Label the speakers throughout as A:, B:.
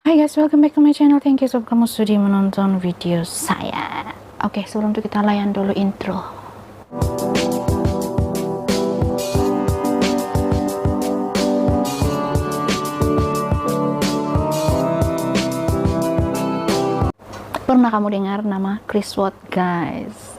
A: Hai guys, welcome back to my channel. Thank you so kamu sudah menonton video saya. Oke, sebelum itu kita layan dulu intro. Pernah kamu dengar nama Chris Watts, guys?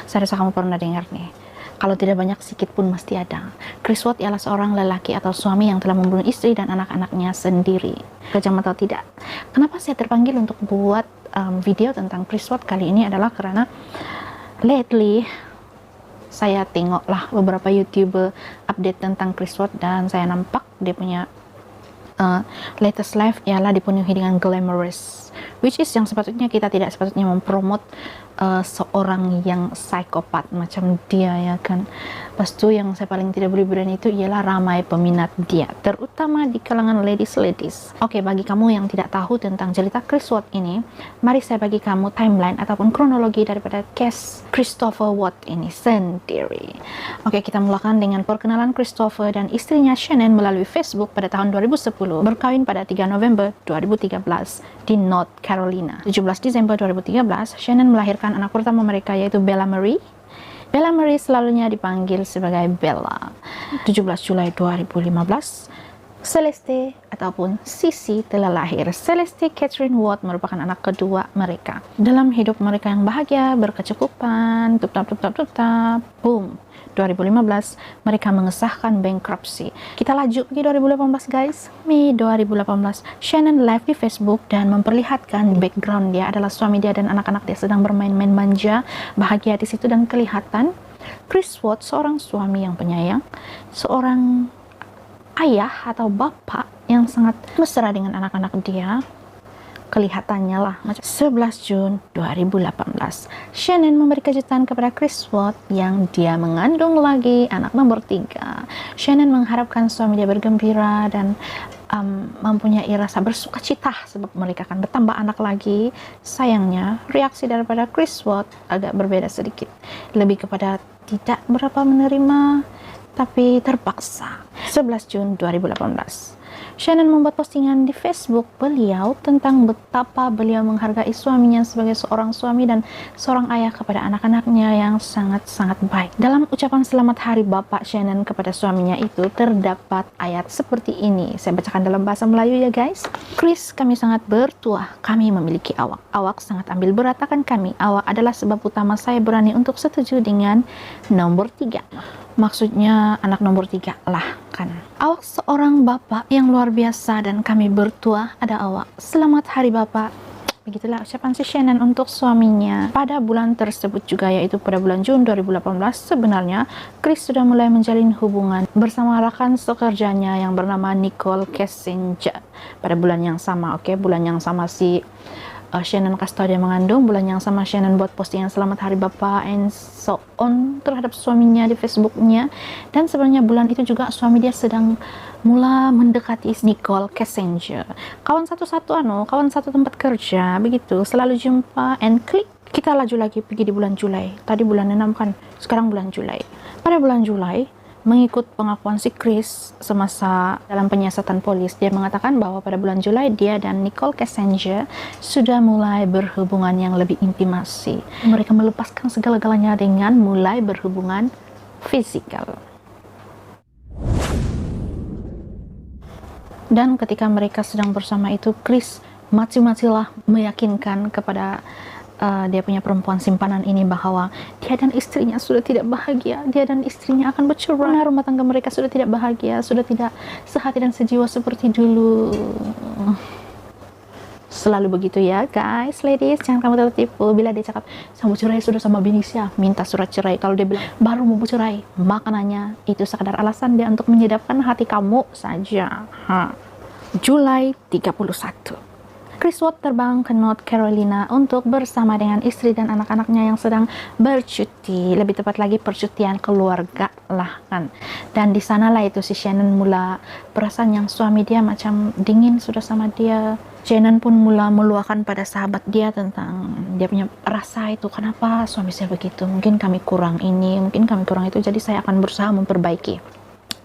A: Saya rasa kamu pernah dengar nih. Kalau tidak banyak, sedikit pun mesti ada. Chris Watts ialah seorang lelaki atau suami yang telah membunuh istri dan anak-anaknya sendiri. Kejam atau tidak? Kenapa saya terpanggil untuk buat video tentang Chris Watts kali ini adalah karena lately saya tengoklah beberapa YouTuber update tentang Chris Watts dan saya nampak dia punya latest life ialah dipenuhi dengan glamorous, which is yang sepatutnya kita tidak sepatutnya mempromot seorang yang psikopat macam dia, ya kan. Pas itu yang saya paling tidak boleh berani itu ialah ramai peminat dia, terutama di kalangan ladies. Oke, bagi kamu yang tidak tahu tentang cerita Chris Watts ini, mari saya bagi kamu timeline ataupun kronologi daripada case Christopher Watts ini sendiri. Oke, kita mulakan dengan perkenalan Christopher dan istrinya Shannon melalui Facebook pada tahun 2010, berkawin pada 3 November 2013 di North Carolina. 17 Desember 2013, Shannon melahirkan anak pertama mereka, yaitu Bella Marie. Bella Marie selalunya dipanggil sebagai Bella. 17 Julai 2015, Celeste ataupun Sissy telah lahir. Celeste Catherine Watts merupakan anak kedua mereka. Dalam hidup mereka yang bahagia, berkecukupan, boom, 2015 mereka mengesahkan bankruptcy. Kita laju pergi 2018 guys. Mei 2018, Shannon live di Facebook dan memperlihatkan background dia adalah suami dia dan anak-anak dia sedang bermain-main manja, bahagia di situ, dan kelihatan Chris Watts seorang suami yang penyayang, seorang ayah atau bapak yang sangat mesra dengan anak-anak dia. Kelihatannya lah macam 11 Jun 2018, Shannon memberi kejutan kepada Chris Watts yang dia mengandung lagi anak nomor 3. Shannon mengharapkan suami dia bergembira dan mempunyai rasa bersuka cita sebab mereka akan bertambah anak lagi. Sayangnya, reaksi daripada Chris Watts agak berbeda sedikit, lebih kepada tidak berapa menerima tapi terpaksa. 11 Jun 2018, Shannon membuat postingan di Facebook beliau tentang betapa beliau menghargai suaminya sebagai seorang suami dan seorang ayah kepada anak-anaknya yang sangat-sangat baik. Dalam ucapan selamat hari Bapak Shannon kepada suaminya itu terdapat ayat seperti ini. Saya bacakan dalam bahasa Melayu ya guys. Chris, kami sangat bertuah, kami memiliki awak. Awak sangat ambil berat akan kami. Awak adalah sebab utama saya berani untuk setuju dengan nomor 3. Maksudnya anak nomor 3 lah kan. Awak seorang bapak yang luar biasa dan kami bertuah ada awak. Selamat hari Bapak. Begitulah ucapan si Shannon untuk suaminya. Pada bulan tersebut juga, yaitu pada bulan Jun 2018, sebenarnya Chris sudah mulai menjalin hubungan bersama rekan sekerjanya yang bernama Nicole Kessinger. Pada bulan yang sama, bulan yang sama si Shannon kasih tahu dia mengandung, bulan yang sama Shannon buat postingan selamat hari Bapak and so on terhadap suaminya di Facebooknya. Dan sebenarnya bulan itu juga suami dia sedang mula mendekati Nicole Kessinger, kawan satu tempat kerja, begitu, selalu jumpa and klik. Kita laju lagi pergi di bulan Julai. Tadi bulan 6 kan, sekarang bulan Julai. Pada bulan Julai, mengikut pengakuan si Chris semasa dalam penyiasatan polis, dia mengatakan bahwa pada bulan Julai dia dan Nicole Kessinger sudah mulai berhubungan yang lebih intimasi. Mereka melepaskan segala-galanya dengan mulai berhubungan fisikal. Dan ketika mereka sedang bersama itu, Chris mati-matilah meyakinkan kepada dia punya perempuan simpanan ini bahwa dia dan istrinya sudah tidak bahagia, dia dan istrinya akan bercerai, rumah tangga mereka sudah tidak bahagia, sudah tidak sehati dan sejiwa seperti dulu. Selalu begitu ya guys, ladies, jangan kamu tertipu. Bila dia cakap sama cerai sudah sama bini siapa, minta surat cerai. Kalau dia bilang baru mau bercerai, maknanya itu sekadar alasan dia untuk menyedapkan hati kamu saja. Julai 31, Chris Watts terbang ke North Carolina untuk bersama dengan istri dan anak-anaknya yang sedang bercuti, lebih tepat lagi percutian keluarga lah kan. Dan di sanalah itu si Shannon mula perasaan yang suami dia macam dingin sudah sama dia. Shannon pun mula meluahkan pada sahabat dia tentang dia punya rasa itu, kenapa suami saya begitu, mungkin kami kurang ini, mungkin kami kurang itu, jadi saya akan berusaha memperbaiki.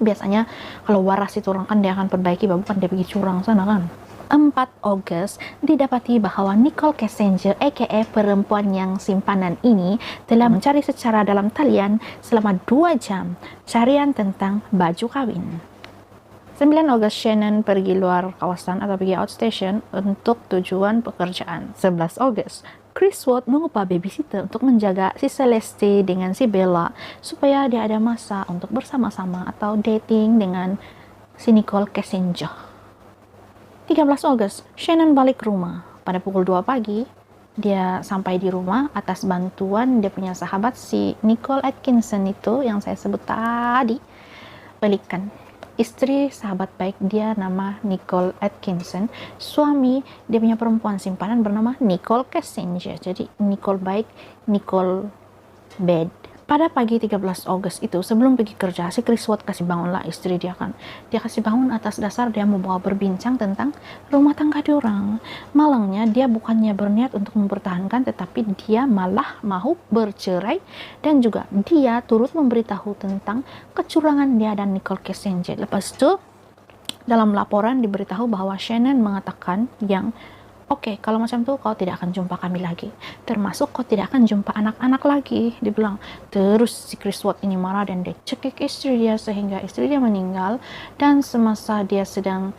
A: Biasanya kalau waras itu orang kan dia akan perbaiki, bukan dia pergi curang sana kan. 4 Agustus didapati bahwa Nicole Kessinger aka perempuan yang simpanan ini telah mencari secara dalam talian selama 2 jam carian tentang baju kawin. 9 Agustus Shannon pergi luar kawasan atau pergi outstation untuk tujuan pekerjaan. 11 Agustus Chris Watts mengupah babysitter untuk menjaga si Celeste dengan si Bella supaya dia ada masa untuk bersama-sama atau dating dengan si Nicole Kessinger. 13 Agustus Shannon balik rumah. Pada pukul 2 pagi, dia sampai di rumah atas bantuan dia punya sahabat si Nicole Atkinson itu yang saya sebut tadi. Balikan. Istri sahabat baik dia nama Nicole Atkinson, suami dia punya perempuan simpanan bernama Nicole Kessinger. Jadi Nicole baik, Nicole bad. Pada pagi 13 Agustus itu sebelum pergi kerja, si Chris Watts kasih bangunlah istri dia kan. Dia kasih bangun atas dasar dia mau bawa berbincang tentang rumah tangga diorang. Malangnya dia bukannya berniat untuk mempertahankan, tetapi dia malah mau bercerai, dan juga dia turut memberitahu tentang kecurangan dia dan Nicole Kessinger. Lepas itu dalam laporan diberitahu bahwa Shannon mengatakan yang oke, kalau macam tuh kau tidak akan jumpa kami lagi. Termasuk kau tidak akan jumpa anak-anak lagi. Dia bilang. Terus si Chris Watts ini marah dan dia cekik istri dia sehingga istri dia meninggal. Dan semasa dia sedang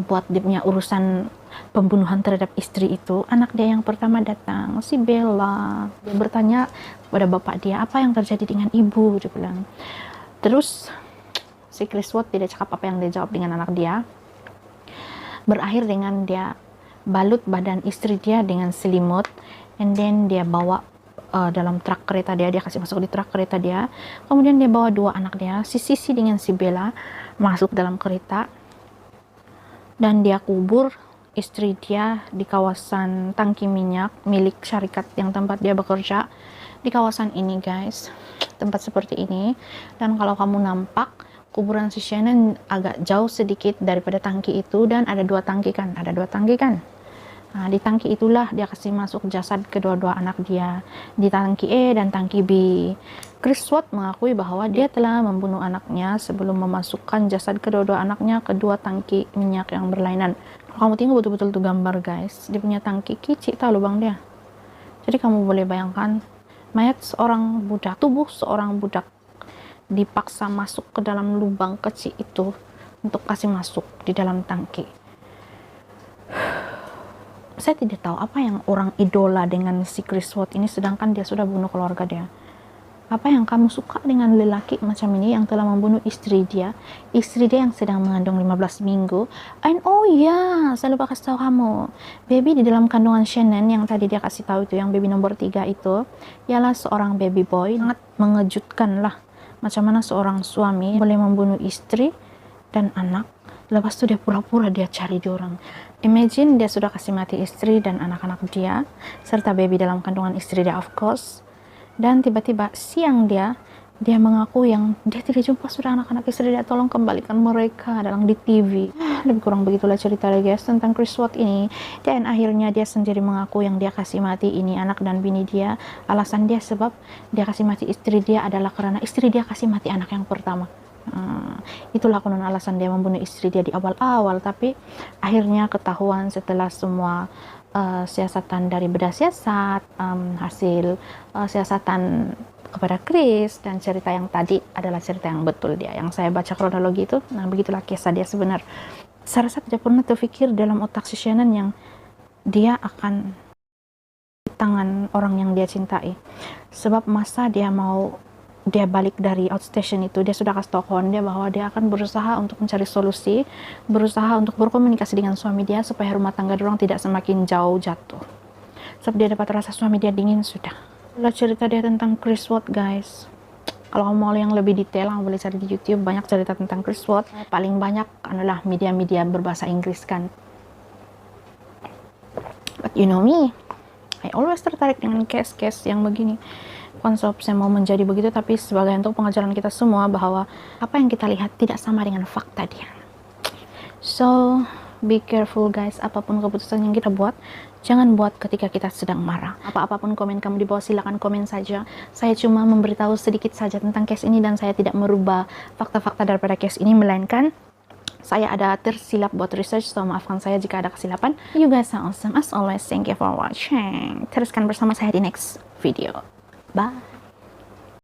A: buat dia punya urusan pembunuhan terhadap istri itu, anak dia yang pertama datang, si Bella. Dia bertanya kepada bapak dia, apa yang terjadi dengan ibu? Dia bilang. Terus si Chris Watts tidak cakap apa yang dia jawab dengan anak dia. Berakhir dengan dia balut badan istri dia dengan selimut, and then dia bawa dalam truk kereta dia kasih masuk di truk kereta dia. Kemudian dia bawa 2 anak dia, si Sissy dengan si Bella, masuk dalam kereta, dan dia kubur istri dia di kawasan tangki minyak milik syarikat yang tempat dia bekerja. Di kawasan ini guys, tempat seperti ini. Dan kalau kamu nampak kuburan si Shannon agak jauh sedikit daripada tangki itu, dan ada 2 tangki kan, Nah, di tangki itulah dia kasih masuk jasad kedua-dua anak dia, di tangki E dan tangki B. Chris Watts mengakui bahwa dia telah membunuh anaknya sebelum memasukkan jasad kedua-dua anaknya ke 2 tangki minyak yang berlainan. Kalau kamu tengok betul-betul tuh gambar guys, dia punya tangki kecil tahu lubang dia. Jadi kamu boleh bayangkan mayat seorang budak, tubuh seorang budak dipaksa masuk ke dalam lubang kecil itu untuk kasih masuk di dalam tangki. Saya tidak tahu apa yang orang idola dengan si Chris Watts ini, sedangkan dia sudah bunuh keluarga dia. Apa yang kamu suka dengan lelaki macam ini yang telah membunuh istri dia yang sedang mengandung 15 minggu. And oh ya, saya lupa kasih tahu kamu, baby di dalam kandungan Shannon yang tadi dia kasih tahu itu, yang baby nomor 3 itu ialah seorang baby boy. Sangat mengejutkan lah macam mana seorang suami boleh membunuh istri dan anak, lepas itu dia pura-pura dia cari diorang. Imagine dia sudah kasih mati istri dan anak-anak dia serta baby dalam kandungan istri dia of course, dan tiba-tiba siang dia mengaku yang dia tidak jumpa sudah anak-anak istri dia, tolong kembalikan mereka dalam di TV. Lebih kurang begitulah cerita guys tentang Chris Watts ini. Dan akhirnya dia sendiri mengaku yang dia kasih mati ini anak dan bini dia. Alasan dia sebab dia kasih mati istri dia adalah karena istri dia kasih mati anak yang pertama. Itulah konon alasan dia membunuh istri dia di awal-awal, tapi akhirnya ketahuan setelah semua siasatan dari bedah siasat, hasil siasatan kepada Chris, dan cerita yang tadi adalah cerita yang betul dia, yang saya baca kronologi itu. Nah begitulah kisah dia sebenarnya. Saya rasa tidak pernah terfikir dalam otak si Shannon yang dia akan di tangan orang yang dia cintai, sebab masa dia balik dari outstation itu, dia sudah kasih tahu kawan dia bahwa dia akan berusaha untuk mencari solusi, berusaha untuk berkomunikasi dengan suami dia supaya rumah tangga orang tidak semakin jauh jatuh. Sebab dia dapat rasa suami dia dingin sudah. Itulah cerita dia tentang Chris Watts guys. Kalau kamu mau yang lebih detail, kamu boleh cari di YouTube, banyak cerita tentang Chris Watts. Paling banyak adalah media-media berbahasa Inggris kan. But you know me, I always tertarik dengan case-case yang begini. Bukan sebab saya mau menjadi begitu, tapi sebagai untuk pengajaran kita semua bahwa apa yang kita lihat tidak sama dengan fakta dia. So, be careful guys, apapun keputusan yang kita buat, jangan buat ketika kita sedang marah. Apapun komen kamu di bawah, silakan komen saja. Saya cuma memberitahu sedikit saja tentang case ini, dan saya tidak merubah fakta-fakta daripada case ini, melainkan saya ada tersilap buat research, so maafkan saya jika ada kesilapan. You guys are awesome as always. Thank you for watching. Teruskan bersama saya di next video. Bye.